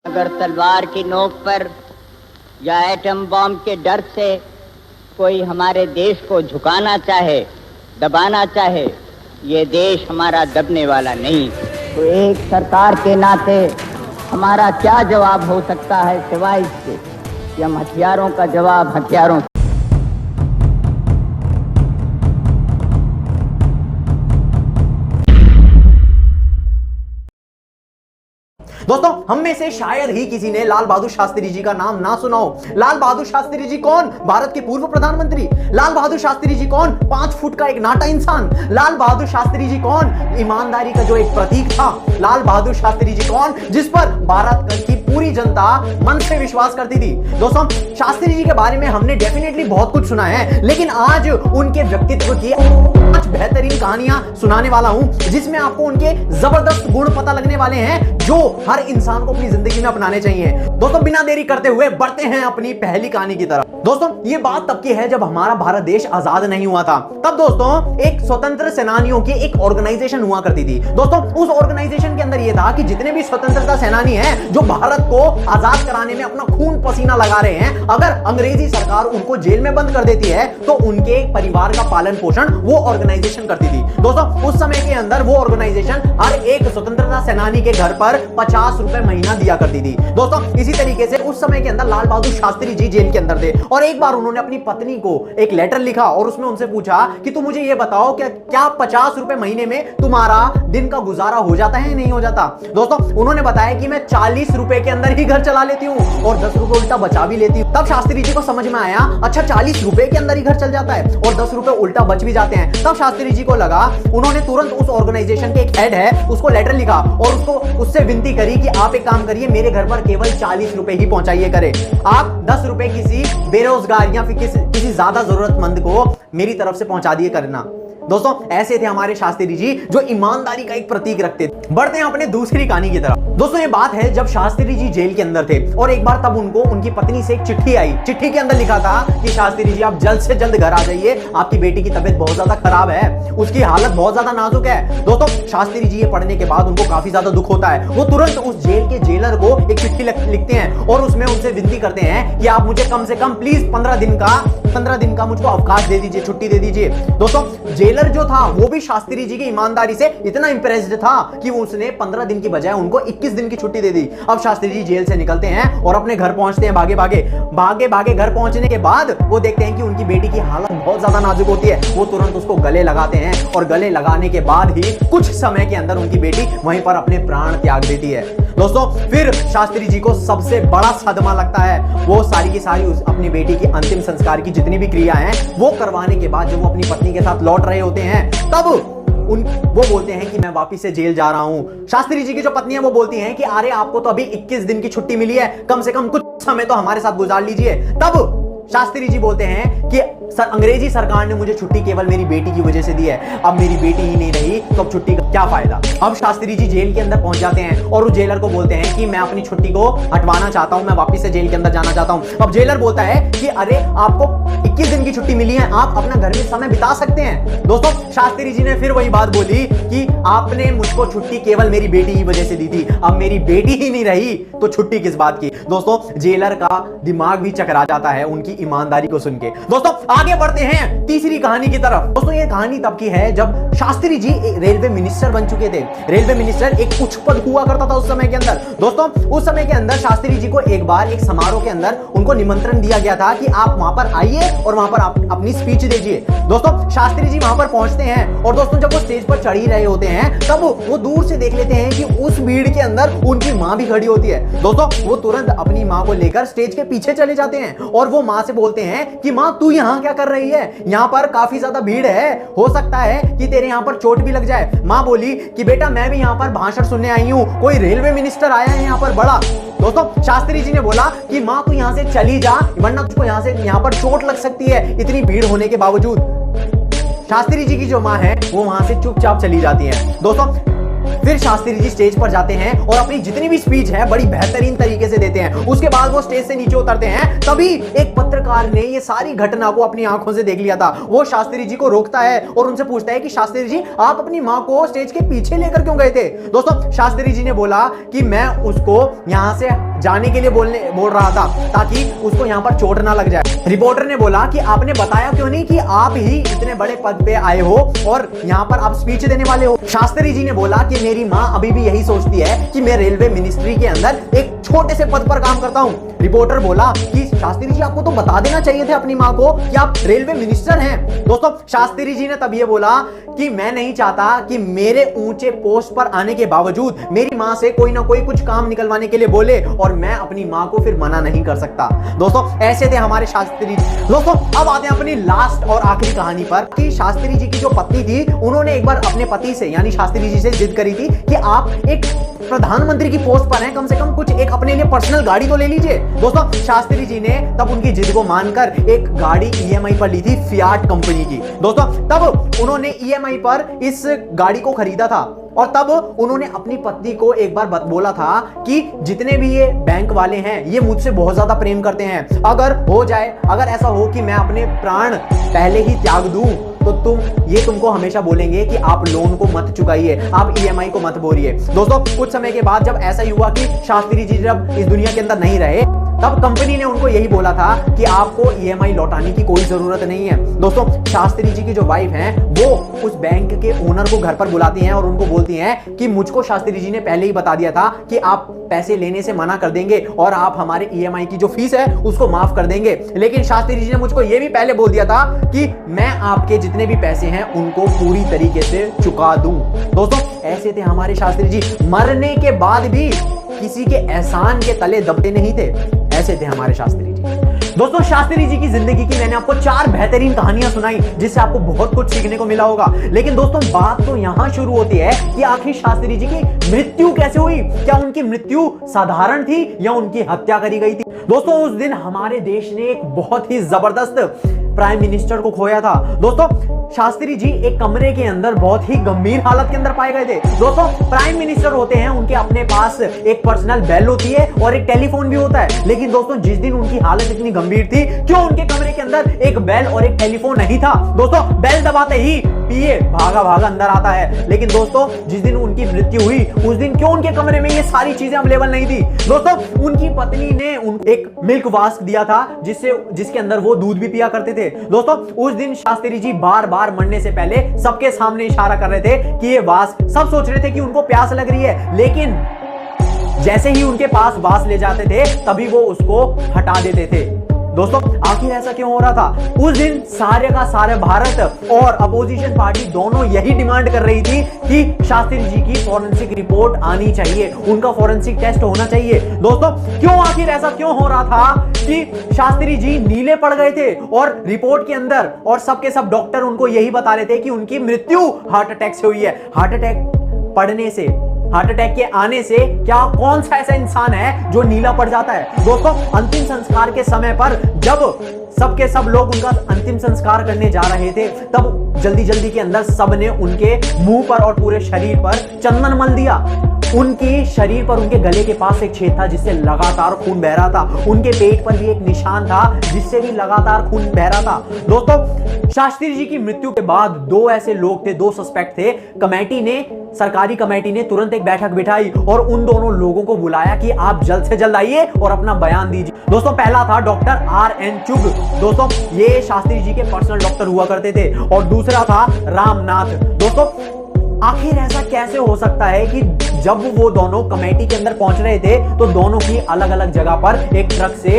अगर तलवार की नोक पर या एटम बॉम्ब के डर से कोई हमारे देश को झुकाना चाहे, दबाना चाहे, ये देश हमारा दबने वाला नहीं। तो एक सरकार के नाते हमारा क्या जवाब हो सकता है सिवाय इसके कि हम हथियारों का जवाब हथियारों। दोस्तों, हम में से शायद ही किसी ने लाल बहादुर शास्त्री जी का नाम ना सुना हो। लाल बहादुर शास्त्री जी कौन? भारत के पूर्व प्रधानमंत्री। लाल बहादुर शास्त्री जी कौन? 5 फुट का एक नाटा इंसान। लाल बहादुर शास्त्री जी कौन? ईमानदारी का जो एक प्रतीक था। लाल बहादुर शास्त्री जी कौन? जिस पर भारत की पूरी जनता मन से विश्वास करती थी। दोस्तों, शास्त्री जी के बारे में हमने डेफिनेटली बहुत कुछ सुना है, लेकिन आज उनके व्यक्तित्व की 5 बेहतरीन कहानियां सुनाने वाला हूं, जिसमें आपको उनके जबरदस्त गुण पता लगने वाले हैं जो हर इंसान को अपनी जिंदगी में अपनाने चाहिए। दोस्तों, बिना देरी करते हुए बढ़ते हैं अपनी पहली कहानी की तरफ। दोस्तों, ये बात तब की है जब हमारा भारत देश आजाद नहीं हुआ था। तब दोस्तों एक स्वतंत्र सेनानियों की एक ऑर्गेनाइजेशन हुआ करती थी। दोस्तों, उस ऑर्गेनाइजेशन के अंदर यह था कि जितने भी स्वतंत्रता सेनानी हैं जो भारत को आजाद कराने में अपना खून पसीना लगा रहे हैं, अगर अंग्रेजी सरकार उनको जेल में बंद कर देती है तो उनके परिवार का पालन पोषण वो ऑर्गेनाइजेशन करती थी। दोस्तों, उस समय के अंदर वो ऑर्गेनाइजेशन हर एक स्वतंत्रता सेनानी के घर पर 50 रुपए महीना दिया करती थी। दोस्तों, इसी तरीके से उस समय के अंदर लाल बहादुर शास्त्री जी जेल के अंदर थे और एक बार उन्होंने अपनी पत्नी को एक लेटर लिखा और उसमें उनसे पूछा कि तुम मुझे ये बताओ क्या 50 रुपए महीने में तुम्हारा दिन का गुजारा हो जाता है या नहीं हो जाता। दोस्तों, उन्होंने बताया कि मैं 40 रुपए के अंदर ही घर चला लेती हूँ और 10 रुपए उल्टा बचा भी लेती हूँ। तब शास्त्री जी को समझ में आया, अच्छा 40 रुपए के अंदर ही घर चल जाता है और 10 रुपए उल्टा बच भी जाते हैं। तब शास्त्री जी को लगा, उन्होंने तुरंत उस ऑर्गेनाइजेशन के एक हेड है उसको लेटर लिखा और उससे विनती करी कि आप एक काम करिए, मेरे घर पर केवल 40 रुपए ही पहुंचाइए करें। आप 10 रुपए किसी बेरोजगार या फिर किसी ज्यादा जरूरतमंद को मेरी तरफ से पहुंचा दिए करना। दोस्तों, ऐसे थे हमारे शास्त्री जी जो ईमानदारी का एक प्रतीक रखते थे। बढ़ते हैं अपने दूसरी कहानी की तरफ। दोस्तों, ये बात है जब शास्त्री जी जेल के अंदर थे और एक बार तब उनको उनकी पत्नी से एक चिट्ठी आई। चिट्ठी के अंदर लिखा था कि शास्त्री जी आप जल्द से जल्द घर आ जाइए, आपकी बेटी की तबीयत बहुत ज्यादा खराब है, उसकी हालत बहुत ज्यादा नाजुक है। दोस्तों, शास्त्री जी ये पढ़ने के बाद उनको काफी ज्यादा दुख होता है। वो तुरंत उस जेल के जेलर को एक चिट्ठी लिखते हैं और उसमें उनसे विनती करते हैं कि आप मुझे कम से कम प्लीज 15 दिन का मुझको अवकाश दे दीजिए, छुट्टी दे दीजिए। दोस्तों, जेलर जो था वो भी शास्त्री जी की ईमानदारी से इतना इंप्रेस्ड था कि वो उसने 15 दिन की बजाय उनको 21 दिन की छुट्टी दे दी। अब शास्त्री जी जेल से निकलते हैं और अपने घर पहुंचते हैं भागे भागे। घर पहुंचने के बाद वो देखते हैं कि उनकी बेटी की हालत बहुत ज्यादा नाजुक होती है। वो तुरंत उसको गले लगाते हैं और गले लगाने के बाद ही कुछ समय के अंदर उनकी बेटी वहीं पर अपने प्राण त्याग देती है। दोस्तों, फिर शास्त्री जी को सबसे बड़ा सदमा लगता है। वो सारी की सारी अपनी बेटी की अंतिम संस्कार की जितनी भी क्रिया हैं वो करवाने के बाद जब वो अपनी पत्नी के साथ लौट रहे होते हैं तब वो बोलते हैं कि मैं वापिस से जेल जा रहा हूं। शास्त्री जी की जो पत्नी है वो बोलती हैं कि अरे आपको तो अभी 21 दिन की छुट्टी मिली है, कम से कम कुछ समय तो हमारे साथ गुजार लीजिए। तब शास्त्री जी बोलते हैं कि अंग्रेजी सरकार ने मुझे छुट्टी केवल मेरी बेटी की वजह से दी है, अब मेरी बेटी ही नहीं रही तो अब छुट्टी का क्या फायदा। अब शास्त्री जी जेल के अंदर पहुंच जाते हैं और उस जेलर को बोलते हैं कि मैं अपनी छुट्टी को हटवाना चाहता हूं, मैं वापस से जेल के अंदर जाना चाहता हूं। अब जेलर बोलता है कि अरे आपको 21 दिन की छुट्टी मिली है, आप अपना घर में समय बिता सकते हैं। दोस्तों, शास्त्री जी ने फिर वही बात बोली कि आपने मुझको छुट्टी केवल मेरी बेटी की वजह से दी थी, अब मेरी बेटी ही नहीं रही तो छुट्टी किस बात की। दोस्तों, जेलर का दिमाग भी चकरा जाता है उनकी ईमानदारी को सुन के। दोस्तों, आगे बढ़ते हैं तीसरी कहानी की तरफ। दोस्तों, ये कहानी तब की है जब शास्त्री जी रेलवे मिनिस्टर बन चुके थे। रेलवे मिनिस्टर एक उच्च पद हुआ करता था उस समय के अंदर। दोस्तों, उस समय के अंदर शास्त्री जी को एक बार एक समारोह के अंदर उनको निमंत्रण दिया गया था कि आप वहां पर आइए और वहां पर आप अपनी स्पीच दीजिए। दोस्तों, शास्त्री जी वहां पर पहुंचते हैं और दोस्तों जब वो स्टेज पर चढ़ ही रहे होते हैं तब वो दूर से देख लेते हैं कि उस भीड़ के अंदर उनकी मां भी खड़ी होती है। दोस्तों, वो तुरंत अपनी मां को लेकर स्टेज के पीछे चले जाते हैं और वो मां से बोलते हैं कि मां तू यहां क्या कर रही है, यहां पर काफी ज्यादा भीड़ है, हो सकता है कि तेरे यहां पर चोट भी लग जाए। मां बोली कि बेटा मैं भी यहां पर भाषण सुनने आई हूं, कोई रेलवे मिनिस्टर आया है यहां पर बड़ा। दोस्तों, शास्त्री जी ने बोला कि मां तू यहां से चली जा, वरना तुझको यहां पर चोट लग सकती है इतनी भीड़ होने के बावजूद। शास्त्री जी की जो मां है वो वहां से चुपचाप चली जाती है। दोस्तों, फिर शास्त्री जी स्टेज पर जाते हैं और अपनी जितनी भी स्पीच है बड़ी बेहतरीन तरीके से देते हैं। उसके बाद वो स्टेज से नीचे उतरते हैं, तभी एक पत्रकार ने ये सारी घटना को अपनी आंखों से देख लिया था। वो शास्त्री जी को रोकता है और उनसे पूछता है कि शास्त्री जी आप अपनी मां को स्टेज के पीछे लेकर क्यों गए थे। दोस्तों, शास्त्री जी ने बोला कि मैं उसको यहां से जाने के लिए बोल रहा था ताकि उसको यहाँ पर चोट ना लग जाए। रिपोर्टर ने बोला कि आपने बताया क्यों नहीं कि आप ही इतने बड़े पद पे आए हो और यहाँ पर आप स्पीच देने वाले हो। शास्त्री जी ने बोला कि मेरी माँ अभी भी यही सोचती है कि मैं रेलवे मिनिस्ट्री के अंदर एक छोटे से पद पर काम करता हूँ। रिपोर्टर बोला कि शास्त्री जी आपको तो बता देना चाहिए थे अपनी माँ को कि आप रेलवे मिनिस्टर हैं। दोस्तों शास्त्री जी ने तब ये बोला कि मैं नहीं चाहता कि मेरे ऊंचे पोस्ट पर आने के बावजूद मेरी माँ से कोई ना कोई कुछ काम निकलवाने के लिए बोले और मैं अपनी माँ को फिर मना नहीं कर सकता। दोस्तों ऐसे थे हमारे शास्त्री जी। दोस्तों अब आते हैं अपनी लास्ट और आखिरी कहानी पर कि शास्त्री जी की जो पत्नी थी उन्होंने एक बार अपने पति से यानी शास्त्री जी से जिद करी थी कि आप एक प्रधानमंत्री की पोस्ट पर हैं, कम से कम कुछ एक अपने लिए पर्सनल गाड़ी तो ले लीजिए। दोस्तों शास्त्री जी ने तब उनकी जिद को मानकर एक गाड़ी ईएमआई पर ली थी फियाट कंपनी की। दोस्तों तब उन्होंने ईएमआई पर इस गाड़ी को खरीदा था और तब उन्होंने अपनी पत्नी को एक बार बोला था कि जितने भी ये बैंक वाले हैं ये मुझसे बहुत ज्यादा प्रेम करते हैं, अगर ऐसा हो कि मैं अपने प्राण पहले ही त्याग दूं तो तुमको हमेशा बोलेंगे कि आप लोन को मत चुकाइए, आप ईएमआई को मत भरिए। दोस्तों कुछ समय के बाद जब ऐसा ही हुआ कि शास्त्री जी जब इस दुनिया के अंदर नहीं रहे तब कंपनी ने उनको यही बोला था कि आपको ईएमआई लौटाने की कोई जरूरत नहीं है। दोस्तों शास्त्री जी की जो वाइफ हैं वो उस बैंक के ओनर को घर पर बुलाती हैं और उनको बोलती हैं कि मुझको शास्त्री जी ने पहले ही बता दिया था कि आप पैसे लेने से मना कर देंगे और आप हमारे ईएमआई की जो फीस है उसको माफ कर देंगे, लेकिन शास्त्री जी ने मुझको ये भी पहले बोल दिया था कि मैं आपके जितने भी पैसे हैं उनको पूरी तरीके से चुका दूं। दोस्तों ऐसे थे हमारे शास्त्री जी, मरने के बाद भी किसी के एहसान के तले दबते नहीं थे। ऐसे थे हमारे शास्त्री जी। दोस्तों शास्त्री जी की जिंदगी की मैंने आपको 4 बेहतरीन कहानियां सुनाई जिससे आपको बहुत कुछ सीखने को मिला होगा, लेकिन दोस्तों बात तो यहां शुरू होती है कि आखिर शास्त्री जी की मृत्यु कैसे हुई। क्या उनकी मृत्यु साधारण थी या उनकी हत्या करी गई थी। दोस्तों उस दिन हमारे देश ने एक बहुत ही जबरदस्त प्राइम मिनिस्टर को खोया था। दोस्तों शास्त्री जी एक कमरे के अंदर बहुत ही गंभीर हालत के अंदर पाए गए थे। दोस्तों प्राइम मिनिस्टर होते हैं उनके अपने पास एक पर्सनल बेल होती है और एक टेलीफोन भी होता है, लेकिन दोस्तों जिस दिन उनकी हालत इतनी गंभीर थी क्यों उनके कमरे के अंदर एक बेल और एक टेलीफोन नहीं था। दोस्तों बेल दबाते ही पीए भागा भागा अंदर आता है, लेकिन दोस्तों जिस दिन उनकी मृत्यु हुई उस दिन क्यों उनके कमरे में ये सारी चीजें अवेलेबल नहीं थी। दोस्तों उनकी पत्नी ने एक मिल्क वास्क दिया था जिसके अंदर वो दूध भी पिया करते थे। दोस्तों उस दिन शास्त्री जी बार बार मरने से पहले सबके सामने इशारा कर रहे थे कि ये वास्क, सब सोच रहे थे कि उनको प्यास लग रही है, लेकिन जैसे ही उनके पास वास्क ले जाते थे तभी वो उसको हटा देते थे। दोस्तों आखिर ऐसा क्यों हो रहा था। उस दिन सारे का सारे भारत और अपोजिशन पार्टी दोनों यही डिमांड कर रही थी कि शास्त्री जी की फॉरेंसिक रिपोर्ट आनी चाहिए, उनका फॉरेंसिक टेस्ट होना चाहिए। दोस्तों क्यों आखिर ऐसा क्यों हो रहा था कि शास्त्री जी नीले पड़ गए थे और रिपोर्ट के अंदर और सबके सब डॉक्टर उनको यही बता रहे थे कि उनकी मृत्यु हार्ट अटैक से हुई है। हार्ट अटैक के आने से क्या कौन सा ऐसा इंसान है जो नीला पड़ जाता है। दोस्तों अंतिम संस्कार के समय पर जब सबके सब लोग उनका अंतिम संस्कार करने जा रहे थे तब जल्दी जल्दी के अंदर सबने उनके मुंह पर और पूरे शरीर पर चंदन मल दिया। उनके शरीर पर उनके गले के पास एक छेद था जिससे लगातार खून बह रहा था, उनके पेट पर भी एक निशान था जिससे भी लगातार खून बह रहा था। दोस्तों शास्त्री जी की मृत्यु के बाद 2 ऐसे लोग थे, 2 सस्पेक्ट थे। सरकारी कमेटी ने तुरंत एक बैठक बिठाई और उन दोनों लोगों को बुलाया कि आप जल्द से जल्द आइए और अपना बयान दीजिए। दोस्तों पहला था डॉक्टर RN चुग। दोस्तों ये शास्त्री जी के पर्सनल डॉक्टर हुआ करते थे और दूसरा था रामनाथ। दोस्तों आखिर ऐसा कैसे हो सकता है कि जब वो दोनों कमेटी के अंदर पहुंच रहे थे तो दोनों की अलग अलग जगह पर एक ट्रक से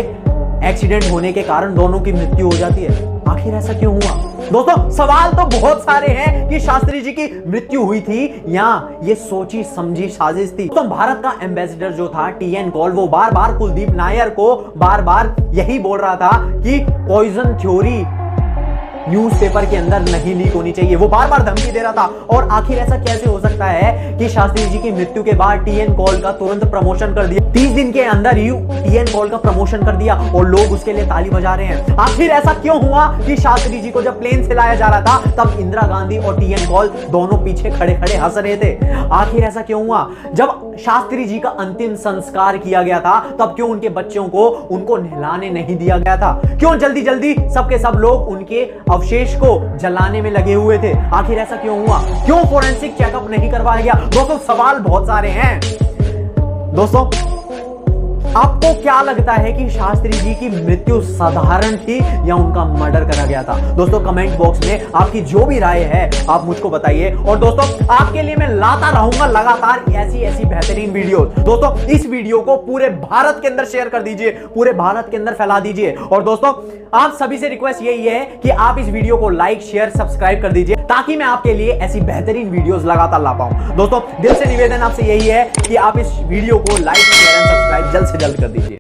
एक्सीडेंट होने के कारण दोनों की मृत्यु हो जाती है। आखिर ऐसा क्यों हुआ। दोस्तों सवाल तो बहुत सारे हैं कि शास्त्री जी की मृत्यु हुई थी या ये सोची समझी साजिश थी। तो भारत का एम्बेसडर जो था TN कौल वो बार बार कुलदीप नायर को बार बार यही बोल रहा था कि पॉइजन थ्योरी न्यूज़पेपर के अंदर नहीं लीक होनी चाहिए, वो बार बार धमकी दे रहा था। और आखिर ऐसा कैसे हो सकता है कि शास्त्री जी की मृत्यु के बाद TN कौल का तुरंत प्रमोशन कर दिया, 30 दिन के अंदर ही TN कौल का प्रमोशन कर दिया और लोग उसके लिए ताली बजा रहे हैं। आखिर ऐसा क्यों हुआ कि शास्त्री जी को जब प्लेन से लाया जा रहा था तब इंदिरा गांधी और TN कौल दोनों पीछे खड़े खड़े हंस रहे थे। आखिर ऐसा क्यों हुआ। जब शास्त्री जी का अंतिम संस्कार किया गया था तब क्यों उनके बच्चों को उनको नहलाने नहीं दिया गया था, क्यों जल्दी जल्दी सबके सब लोग उनके अवशेष को जलाने में लगे हुए थे। आखिर ऐसा क्यों हुआ, क्यों फोरेंसिक चेकअप नहीं करवाया गया। दोस्तों सवाल बहुत सारे हैं। दोस्तों आपको क्या लगता है कि शास्त्री जी की मृत्यु साधारण थी या उनका मर्डर करा गया था? दोस्तों कमेंट बॉक्स में आपकी जो भी राय है आप मुझको बताइए। और दोस्तों आपके लिए मैं लाता रहूंगा लगातार ऐसी बेहतरीन वीडियो। दोस्तों इस वीडियो को पूरे भारत के अंदर शेयर कर दीजिए, पूरे भारत के अंदर फैला दीजिए। और दोस्तों आप सभी से रिक्वेस्ट यही है कि आप इस वीडियो को लाइक शेयर सब्सक्राइब कर दीजिए, ताकि मैं आपके लिए ऐसी बेहतरीन वीडियोस लगातार ला पाऊं। दोस्तों दिल से निवेदन आपसे यही है कि आप इस वीडियो को लाइक शेयर एंड सब्सक्राइब जल्द से जल्द कर दीजिए।